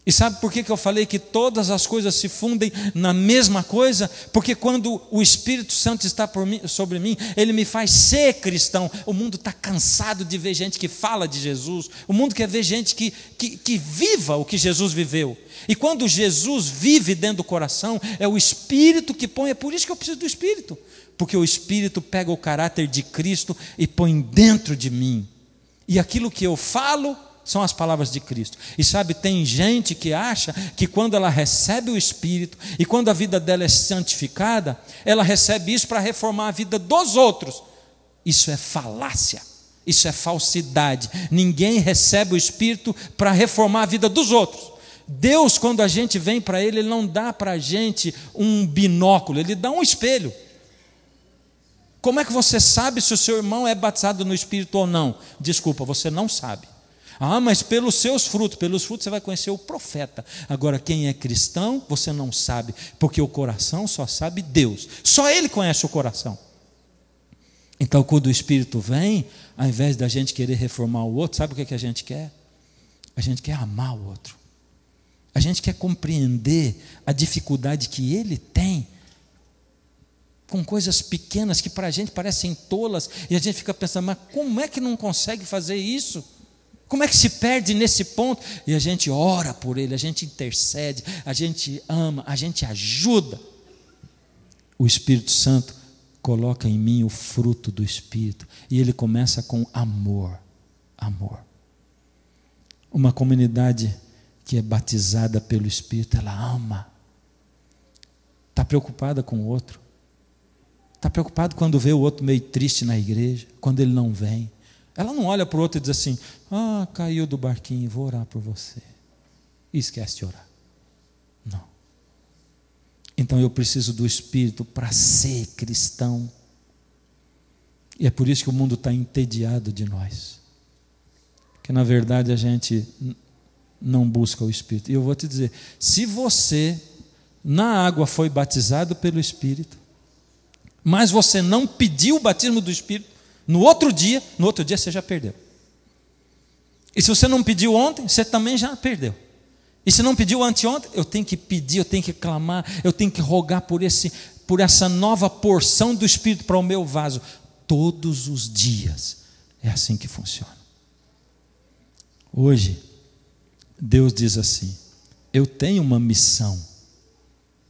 E sabe por que eu falei que todas as coisas se fundem na mesma coisa? Porque quando o Espírito Santo está sobre mim, Ele me faz ser cristão. O mundo está cansado de ver gente que fala de Jesus. O mundo quer ver gente que viva o que Jesus viveu. E quando Jesus vive dentro do coração, é o Espírito que põe. É por isso que eu preciso do Espírito. Porque o Espírito pega o caráter de Cristo e põe dentro de mim. E aquilo que eu falo são as palavras de Cristo. E sabe, tem gente que acha que quando ela recebe o Espírito e quando a vida dela é santificada, ela recebe isso para reformar a vida dos outros. Isso é falácia, isso é falsidade. Ninguém recebe o Espírito para reformar a vida dos outros. Deus, quando a gente vem para Ele, Ele não dá para a gente um binóculo, Ele dá um espelho. Como é que você sabe se o seu irmão é batizado no Espírito ou não? Desculpa, você não sabe. Ah, mas pelos seus frutos, pelos frutos você vai conhecer o profeta. Agora, quem é cristão, você não sabe, porque o coração só sabe Deus. Só Ele conhece o coração. Então, quando o Espírito vem, ao invés da gente querer reformar o outro, sabe o que a gente quer? A gente quer amar o outro. A gente quer compreender a dificuldade que ele tem com coisas pequenas que para a gente parecem tolas, e a gente fica pensando, mas como é que não consegue fazer isso? Como é que se perde nesse ponto? E a gente ora por ele, a gente intercede, a gente ama, a gente ajuda. O Espírito Santo coloca em mim o fruto do Espírito, e ele começa com amor. Amor. Uma comunidade que é batizada pelo Espírito, ela ama. Está preocupada com o outro. Está preocupado quando vê o outro meio triste na igreja, quando ele não vem. Ela não olha para o outro e diz assim, caiu do barquinho, vou orar por você. E esquece de orar. Não. Então eu preciso do Espírito para ser cristão. E é por isso que o mundo está entediado de nós. Porque na verdade a gente não busca o Espírito. E eu vou te dizer, se você na água foi batizado pelo Espírito, mas você não pediu o batismo do Espírito, no outro dia você já perdeu. E se você não pediu ontem, você também já perdeu. E se não pediu anteontem, eu tenho que pedir, eu tenho que clamar, eu tenho que rogar por essa nova porção do Espírito para o meu vaso, todos os dias. É assim que funciona. Hoje, Deus diz assim, eu tenho uma missão,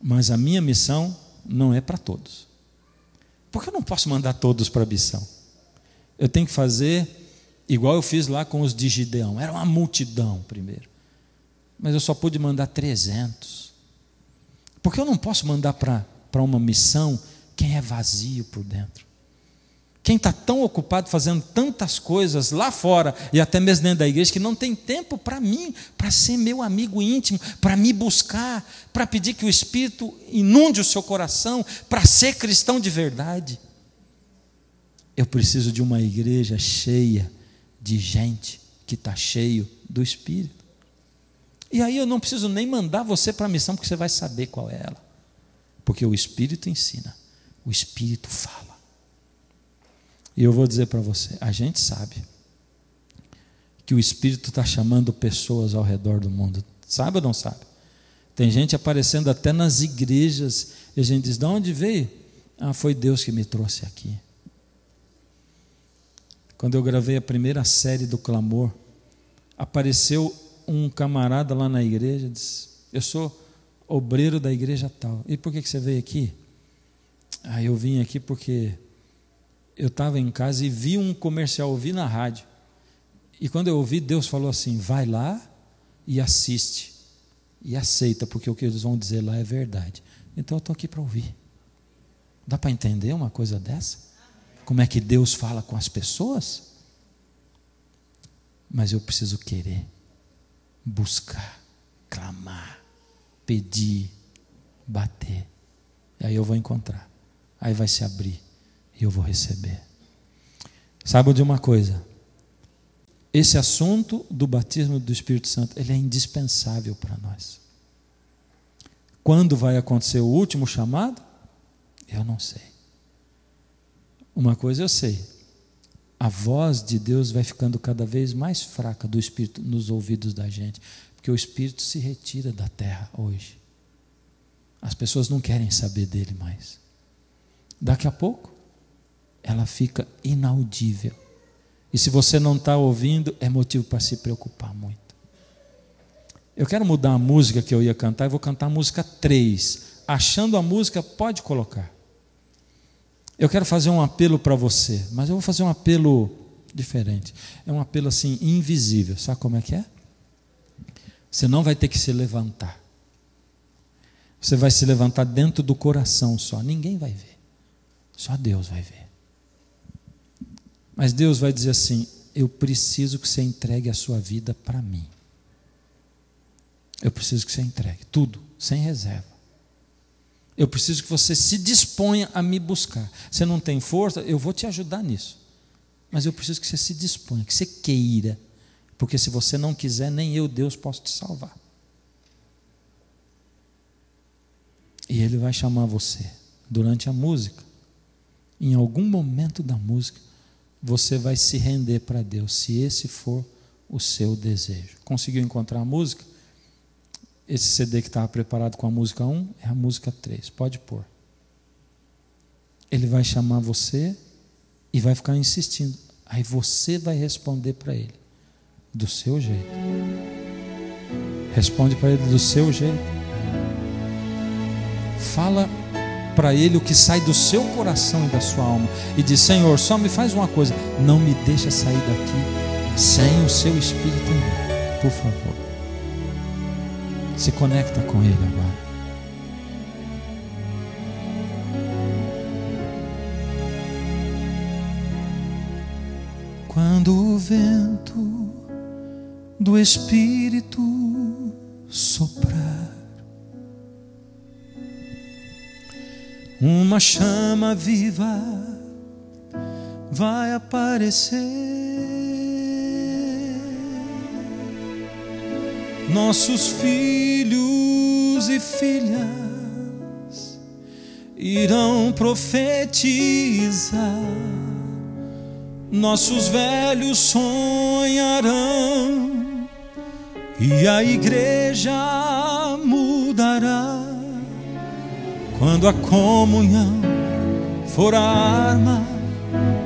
mas a minha missão não é para todos. Por que eu não posso mandar todos para a missão? Eu tenho que fazer igual eu fiz lá com os de Gideão. Era uma multidão primeiro. Mas eu só pude mandar 300. Por que eu não posso mandar para uma missão quem é vazio por dentro? Quem está tão ocupado fazendo tantas coisas lá fora e até mesmo dentro da igreja que não tem tempo para mim, para ser meu amigo íntimo, para me buscar, para pedir que o Espírito inunde o seu coração, para ser cristão de verdade. Eu preciso de uma igreja cheia de gente que está cheio do Espírito. E aí eu não preciso nem mandar você para a missão, porque você vai saber qual é ela. Porque o Espírito ensina, o Espírito fala. E eu vou dizer para você, a gente sabe que o Espírito está chamando pessoas ao redor do mundo. Sabe ou não sabe? Tem gente aparecendo até nas igrejas, e a gente diz, de onde veio? Foi Deus que me trouxe aqui. Quando eu gravei a primeira série do Clamor, apareceu um camarada lá na igreja, disse, eu sou obreiro da igreja tal. E por que você veio aqui? Eu vim aqui porque eu estava em casa e vi um comercial, ouvi na rádio. E quando eu ouvi, Deus falou assim, vai lá e assiste. E aceita, porque o que eles vão dizer lá é verdade. Então eu estou aqui para ouvir. Dá para entender uma coisa dessa? Como é que Deus fala com as pessoas? Mas eu preciso querer, buscar, clamar, pedir, bater. E aí eu vou encontrar. Aí vai se abrir. E eu vou receber. Sabe de uma coisa? Esse assunto do batismo do Espírito Santo, ele é indispensável para nós. Quando vai acontecer o último chamado? Eu não sei. Uma coisa eu sei. A voz de Deus vai ficando cada vez mais fraca do Espírito nos ouvidos da gente. Porque o Espírito se retira da terra hoje. As pessoas não querem saber dele mais. Daqui a pouco, ela fica inaudível. E se você não está ouvindo, é motivo para se preocupar muito. Eu quero mudar a música que eu ia cantar, eu vou cantar a música 3. Achando a música, pode colocar. Eu quero fazer um apelo para você, mas eu vou fazer um apelo diferente. É um apelo assim, invisível. Sabe como é que é? Você não vai ter que se levantar. Você vai se levantar dentro do coração só. Ninguém vai ver. Só Deus vai ver. Mas Deus vai dizer assim, eu preciso que você entregue a sua vida para mim. Eu preciso que você entregue tudo, sem reserva. Eu preciso que você se disponha a me buscar. Você não tem força, eu vou te ajudar nisso. Mas eu preciso que você se disponha, que você queira. Porque se você não quiser, nem eu, Deus, posso te salvar. E Ele vai chamar você durante a música. Em algum momento da música, você vai se render para Deus, se esse for o seu desejo. Conseguiu encontrar a música? Esse CD que estava preparado com a música 1 é a música 3, pode pôr. Ele vai chamar você e vai ficar insistindo. Aí você vai responder para ele do seu jeito. Responde para ele do seu jeito. Fala para ele o que sai do seu coração e da sua alma. E diz: Senhor, só me faz uma coisa, não me deixa sair daqui sem o seu Espírito em mim, por favor. Se conecta com ele agora. Quando o vento do Espírito soprar, uma chama viva vai aparecer. Nossos filhos e filhas irão profetizar. Nossos velhos sonharão e a igreja mudará. Quando a comunhão for a arma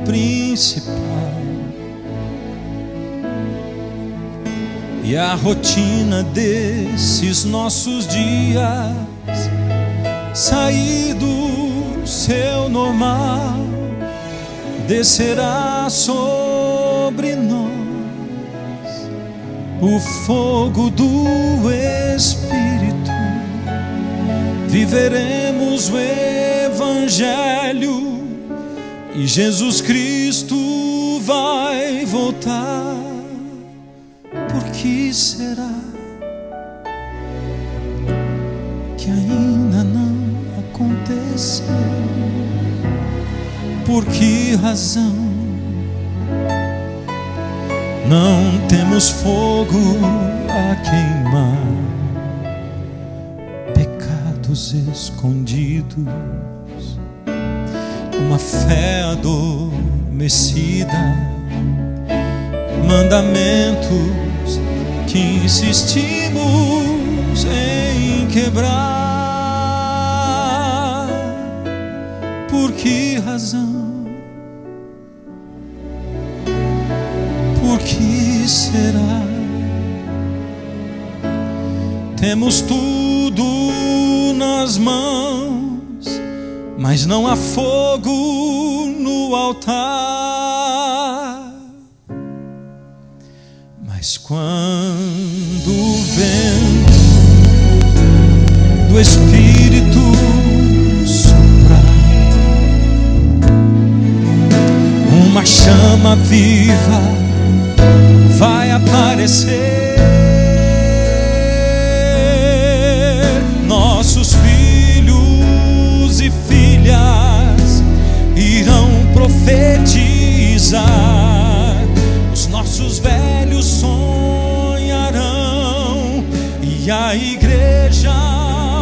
principal e a rotina desses nossos dias sair do seu normal, descerá sobre nós o fogo do Espírito. Viveremos o Evangelho e Jesus Cristo vai voltar. Por que será que ainda não aconteceu? Por que razão não temos fogo a queimar? Pecados escondidos, uma fé adormecida, mandamentos que insistimos em quebrar. Por que razão? Por que será? Temos tudo nas mãos, mas não há fogo no altar. Mas quando o vento do Espírito soprar, uma chama viva vai aparecer. Nossos filhos e filhas irão profetizar. Os nossos velhos sonharão e a igreja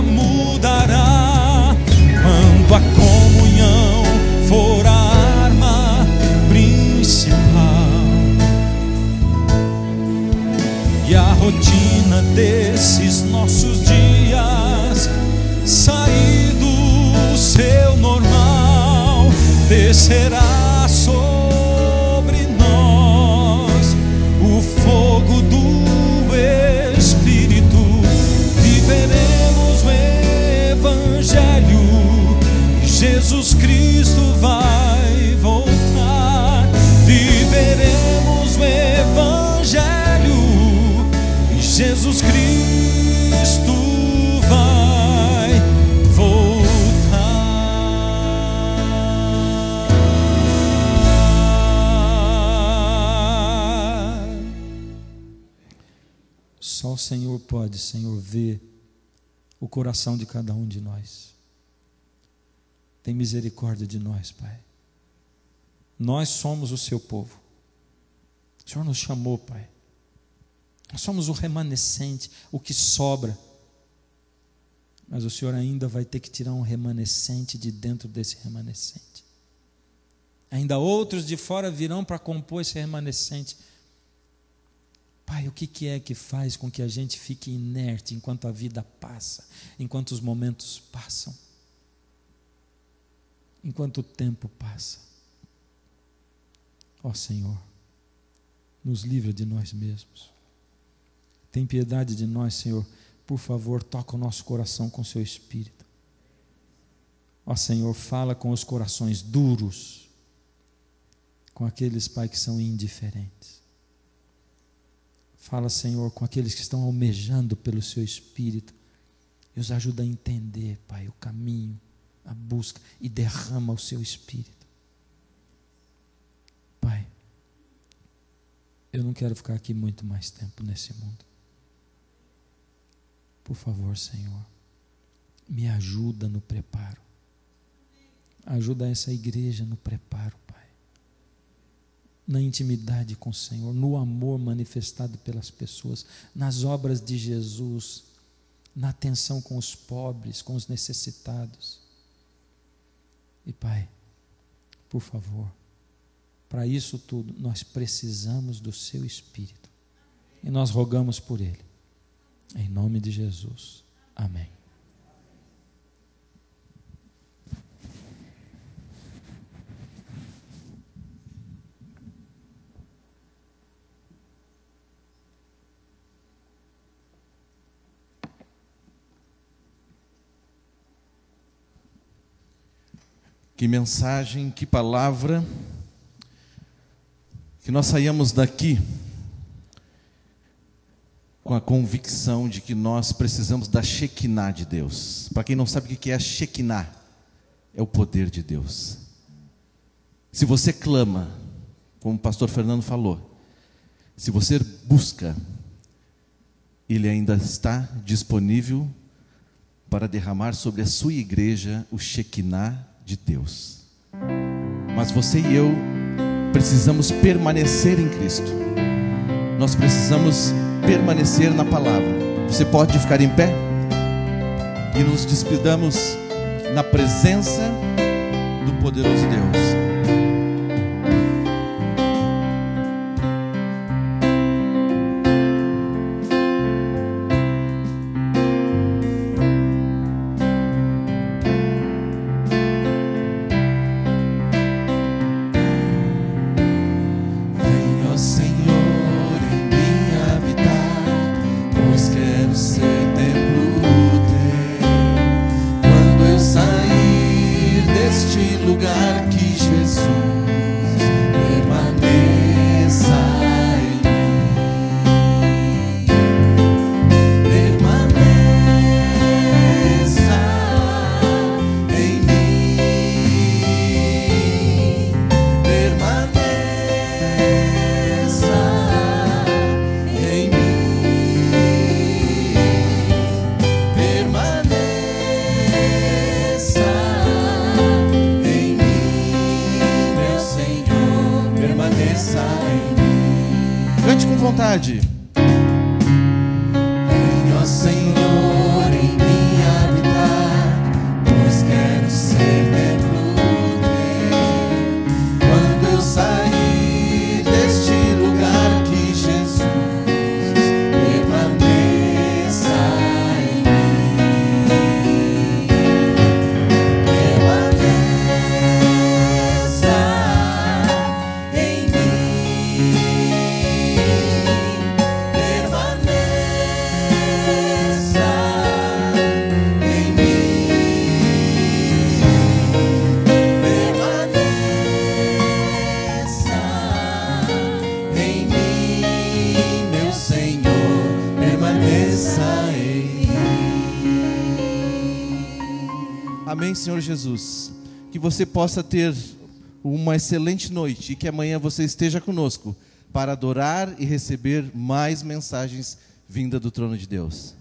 mudará. Quando a comunhão for a arma principal e a rotina desses nossos dias sair do seu normal, descerá sobre nós o fogo do Espírito. Viveremos o Evangelho e Jesus Cristo vai voltar. Viveremos o Evangelho e Jesus Cristo vai voltar. Só o Senhor pode, Senhor, ver o coração de cada um de nós. Tem misericórdia de nós, Pai. Nós somos o seu povo. O Senhor nos chamou, Pai. Nós somos o remanescente, o que sobra. Mas o Senhor ainda vai ter que tirar um remanescente de dentro desse remanescente. Ainda outros de fora virão para compor esse remanescente. Pai, o que é que faz com que a gente fique inerte enquanto a vida passa, enquanto os momentos passam, enquanto o tempo passa? Ó Senhor, nos livra de nós mesmos. Tem piedade de nós, Senhor. Por favor, toca o nosso coração com seu Espírito. Ó Senhor, fala com os corações duros, com aqueles, Pai, que são indiferentes. Fala, Senhor, com aqueles que estão almejando pelo seu Espírito e os ajuda a entender, Pai, o caminho, a busca, e derrama o seu Espírito. Pai, eu não quero ficar aqui muito mais tempo nesse mundo. Por favor, Senhor, me ajuda no preparo. Ajuda essa igreja no preparo, Pai. Na intimidade com o Senhor, no amor manifestado pelas pessoas, nas obras de Jesus, na atenção com os pobres, com os necessitados. E Pai, por favor, para isso tudo, nós precisamos do Seu Espírito. E nós rogamos por Ele. Em nome de Jesus. Amém. Que mensagem, que palavra, que nós saímos daqui com a convicção de que nós precisamos da Shekinah de Deus. Para quem não sabe o que é a Shekinah, é o poder de Deus. Se você clama, como o pastor Fernando falou, se você busca, Ele ainda está disponível para derramar sobre a sua igreja o Shekinah de Deus. Mas você e eu precisamos permanecer em Cristo. Nós precisamos permanecer na palavra. Você pode ficar em pé e nos despedamos na presença do poderoso Deus. Cante com vontade. Venha, Senhor, em mim habitar, pois quero ser templo teu. Quando eu sair deste lugar, que Jesus permaneça em mim. Permaneça em mim. Amém, Senhor Jesus. Que você possa ter uma excelente noite e que amanhã você esteja conosco para adorar e receber mais mensagens vindas do trono de Deus.